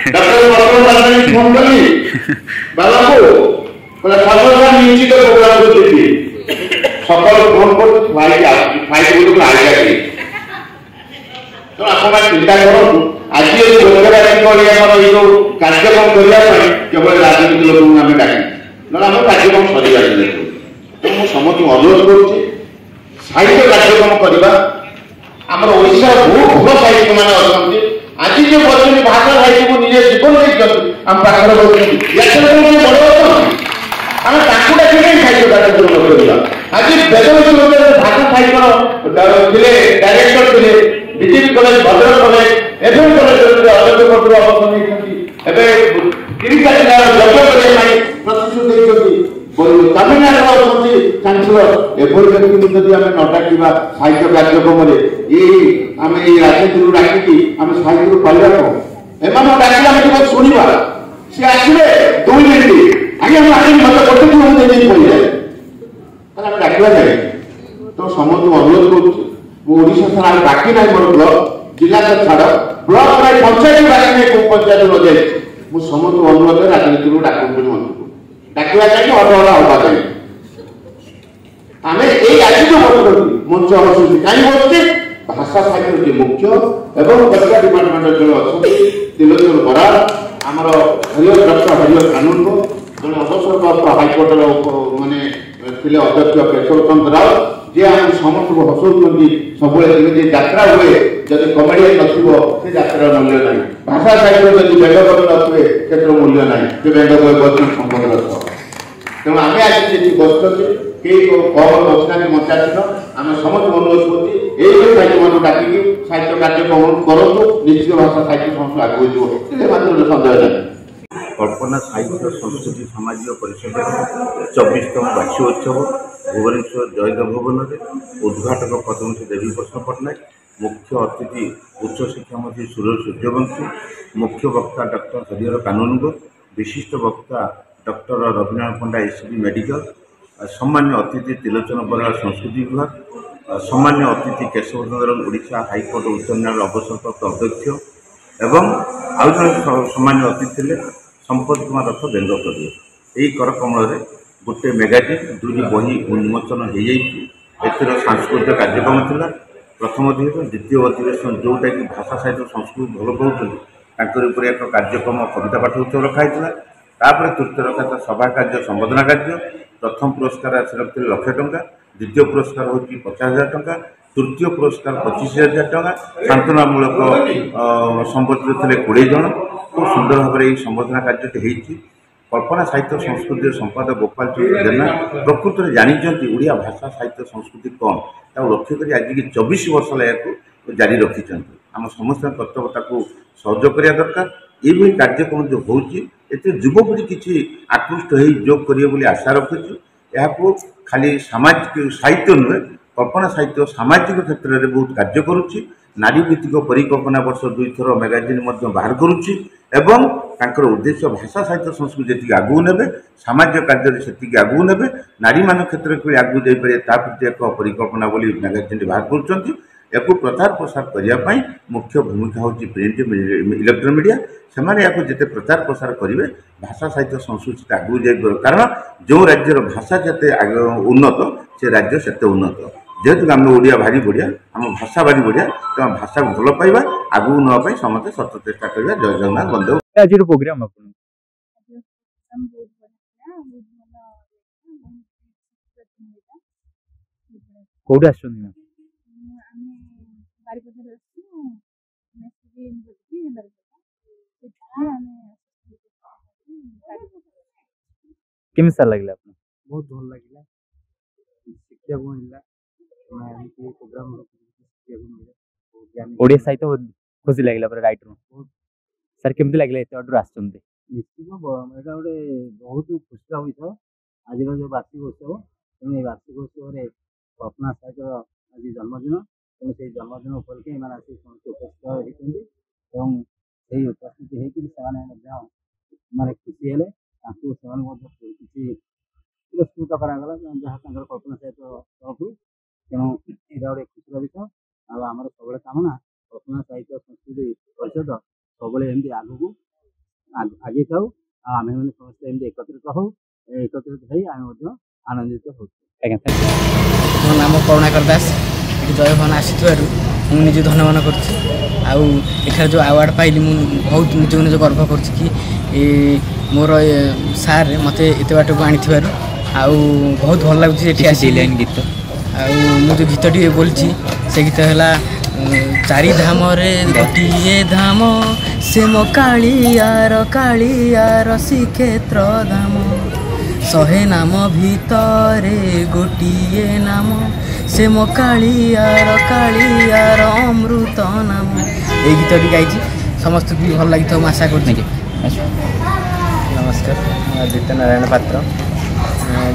Doctor वर्तमान phone कली बाबा को बोले सर्वदा निश्चित प्रोग्राम को देखी सकाल फोन कर फाइट को आइडिया दी तो आपण चिंता करूँ आज ये रोजगार कार्यक्रम करने केवल राजनीतिक लोक आम डाक ना आम कार्यक्रम सरी तो मुझे समस्त अनुरोध करुँचे साहित्य कार्यक्रम करवा आम ओडिशा बहुत भल साहित्य मान अच्छा आज जो बच्चे भाषा साहित्य को निजे जीवन आम पाखर बड़ आम डाक साहित्य कार्यक्रम करवा आज बेदविश्वविद्यालय भाषा साहित्य थे डायरेक्टर थे BJP college Bhadrak college FM college अध्यक्ष पद अवसर प्रतिश्रुति तमिलनाडु चांसलर एभली व्यक्ति जदि आम न डाक साहित्य कार्यक्रम आम राजनीति डाकी आम साहित्य पाइबा कौन एम डाक शुणा सी आसवे 2 मिनिट आगे मत गोटे आम डाकवा जाए तो समस्त अनुरोध करोशा सारा बाकी ना मोर ब्लक जिला तो छाड़ ब्लक पंचायत बाकी नहीं कौ पंचायत न जाए मुझे समस्त अनुरोध राजनीति डाक मन डाकवा चाहिए अटहरा हवा चाहिए आम यही आज जो बस मंच बसुची कहीं बसुचे भाषा साहित्य मुख्य एवं कलिका डिपार्टमेंट जो अच्छा त्रिलोचन बराड़ आमर हरिहर डॉक्टर हरिहर कानून जो अवसरप्राप्त हाइकोर्टर माने अध्यक्ष केशव चंद्र राव जे आम समस्त को हसौं सब यात्रा हुए जब कमेडियन नथिबो से यात्रा मूल्य ना भाषा साहित्य जब बेंग कवि नथे से मूल्य ना से बेंग कवि बच्चन संबंध रख तेणु आम आज बसुचे कई कम बसना मचासीन आम समस्त अनुरोध कर साहित्य मान डाकिकी साहित्य कार्यक्रम करूँ निश्चित भाषा साहित्य संस्था आगे जो सन्देह नहीं कल्पना साहित्य संस्कृति सामाजिक परिषद 24तम वार्षिकोत्सव भुवनेश्वर जयदेव भवन में उद्घाटक पद्मश्री देवी प्रसाद पट्टनायक मुख्य अतिथि उच्च शिक्षा मंत्री सुरेश सूर्यवंशी मुख्य वक्ता डॉक्टर हरिहर कानूनगो विशिष्ट वक्ता डॉक्टर रविनारायण पंडा एससीबी मेडिकल सम्मान्य अतिथि त्रिलोचन बराड़ संस्कृति विभाग सम्मान्य अतिथि केशव चंद्र ओडिशा हाइकोर्ट उच्च न्यायालय अवसरप्राप्त अध्यक्ष एवं आउ जन सम्मान्य अतिथि थे संपद कुमार रथ बेंग कवि यही करकमल गोटे मेगाजिन 2 बही उन्मोचन हो जाती सांस्कृतिक कार्यक्रम था प्रथम अधिवेशन द्वितीय अधिवेशन जोटा कि भाषा साहित्य संस्कृति भल कहते एक कार्यक्रम कविता पाठ उत्सव रखाई तापर तृतीय रखा सभा कार्य संबोधना कार्य प्रथम पुरस्कार से रखते 1 लाख टंका द्वितीय पुरस्कार हूँ 50,000 टंका तृतीय पुरस्कार 25,000 टंका सांत्वनामूलक संबोधित थे 20 जन खूब सुंदर भाव में संबोधना कार्य कल्पना साहित्य संस्कृति संपादक गोपाल चंद्र जेना प्रकृत में जानते ओडिया भाषा साहित्य संस्कृति कौन लक्ष्य कर आज की 24 वर्ष या जारी रखी आम समस्त कर्तव्यता सहयोग करने दरकार ये कार्यक्रम जो होती युवपीढ़ी किसी आकृष्ट हो जोग करेंगे आशा रखुच्छी यहाँ खाली सामाजिक साहित्य नुहे कल्पना साहित्य सामाजिक क्षेत्र में बहुत कार्य करुच्ची नारी भित्तिक परिकल्पना वर्ष 2 थर मैगाजिन बाहर करुच्ची एवं तांकर उद्देश्य भाषा साहित्य संस्कृति जी आगू ने सामाजिक कार्य से आगू ने नारी मान क्षेत्र में आगू जापे प्रति एक परिकल्पना बोली मैगाजिन बाहर कर प्रचार प्रसार करने मुख्य भूमिका हूँ प्रिंट इलेक्ट्रोनिक मीडिया से जिते प्रचार प्रसार करेंगे भाषा साहित्य संस्कृति आगू जाए कारण जो राज्यर भाषा जिते उन्नत से राज्य से उन्नत जेहेतु आम ओडिया भारी बढ़िया आम भाषा भारी बढ़िया तो भाषा को भल पाइबा आगू नापी समस्त सत चेष्टा करवा जय जगन्नाथ बंदे आज प्रोग्राम अपन कोड आछन केमसा लगला आपन बहुत भल लगे शिक्षा को मिला प्रोग्राम ओडिया साहित्य खुशी लगला पर राइटर सर केमती लगला एते ऑर्डर आछन निश्चित एटा गोटे बहुत खुशी होता आज जो वार्षिक उत्सव तेणु वार्षिक उत्सव कल्पना साहित्य आज जन्मदिन तेणु से जन्मदिन उपलक्षे मैंने आसी समस्त उपस्थित होती उपस्थित होने खुशी हेले किसी पुरस्कृत करागला जहाँ कल्पना साहित्य तरफ तेणु यहाँ गोटे खुशी विषय आमर सब कामना कल्पना साहित्य संस्कृति परिषद सब एमती आगू ଆଗେଇ ଥାଉ ଆଉ ଆମେମାନେ ସମସ୍ତେ ଏମିତି ଏକତ୍ରିତ ହଉ ଏକତ୍ରିତ ହେଇ ଆମେ ମଧ୍ୟ ଆନନ୍ଦିତ ହେଉଛୁ। ଆଜ୍ଞା ମୋ ନାମ କରୁଣାକର ଦାସ। ଏଠି ଜୟ ଭବନ ଆସିଥିବାରୁ ମୁଁ ନିଜେ ଧନ୍ୟବାନ କରୁଛି। ଆଉ ଏଠାରେ ଯେଉଁ ଆୱାର୍ଡ଼ ପାଇଲି ମୁଁ ବହୁତ ନିଜକୁ ନିଜ ଗର୍ବ କରୁଛି କି ମୋର ସାର୍ ମୋତେ ଏତେ ବାଟକୁ ଆଣିଥିବାରୁ ଆଉ ବହୁତ ଭଲ ଲାଗୁଛି ଏଠି ଆସି। ଗୀତ ଆଉ ମୁଁ ଯେଉଁ ଗୀତଟି ବୋଲିଛି ସେ ଗୀତ ହେଲା ଚାରି ଧାମରେ ଗୋଟିଏ ଧାମ ସେ ମୋ କାଳିଆର ଶ୍ରୀକ୍ଷେତ୍ର ଧାମ 100 ନାମ ଭିତରେ ଗୋଟିଏ ନାମ ସେ ମୋ କାଳିଆର ଅମୃତ ନାମ। ଏଇ ଗୀତଟି ଗାଇଛି ସମସ୍ତଙ୍କୁ ବି ଭଲ ଲାଗିଥିବ ମୁଁ ଆଶା କରୁଛି। ନମସ୍କାର, ମୁଁ ଆଦିତ୍ୟ ନାରାୟଣ ପାତ୍ର।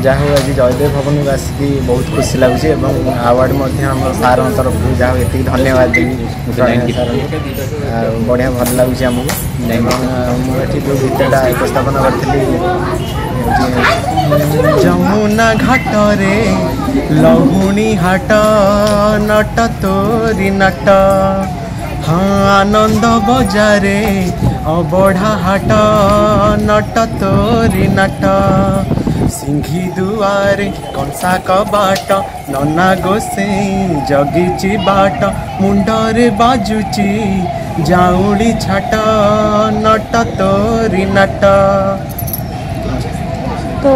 ଯାହା ହଉ ଆଜି ଜୟଦେବ ଭବନକୁ ଆସିକି ବହୁତ ଖୁସି ଲାଗୁଛି ଏବଂ ଆୱାର୍ଡ଼ ମଧ୍ୟ ଆମର ସାର୍ଙ୍କ ତରଫରୁ ଯାହା ହଉ ଏତିକି ଧନ୍ୟବାଦ ଦେବି ସାର୍ଙ୍କୁ। ଆଉ ବଢ଼ିଆ ଭଲ ଲାଗୁଛି ଆମକୁ। ମୁଁ ଏଠି ଯେଉଁ ଗୀତଟା ଉପସ୍ଥାପନ କରିଥିଲି ଯମୁନା ଘାଟରେ ଲହୁଣୀ ହାଟ ନଟ ତୋରି ନଟ ହଁ ଆନନ୍ଦ ବଜାରେ ଅବଢ଼ା ହାଟ ନଟ ତୋରି ନଟ ସିଂଘି ଦୁଆରେ କଂସା କବାଟ ନନା ଗୋସେଇଁ ଜଗିଛି ବାଟ ମୁଣ୍ଡରେ ବାଜୁଛି ଜାଉଳି ଛାଟ ନଟ ତୋରି ନଟ। तो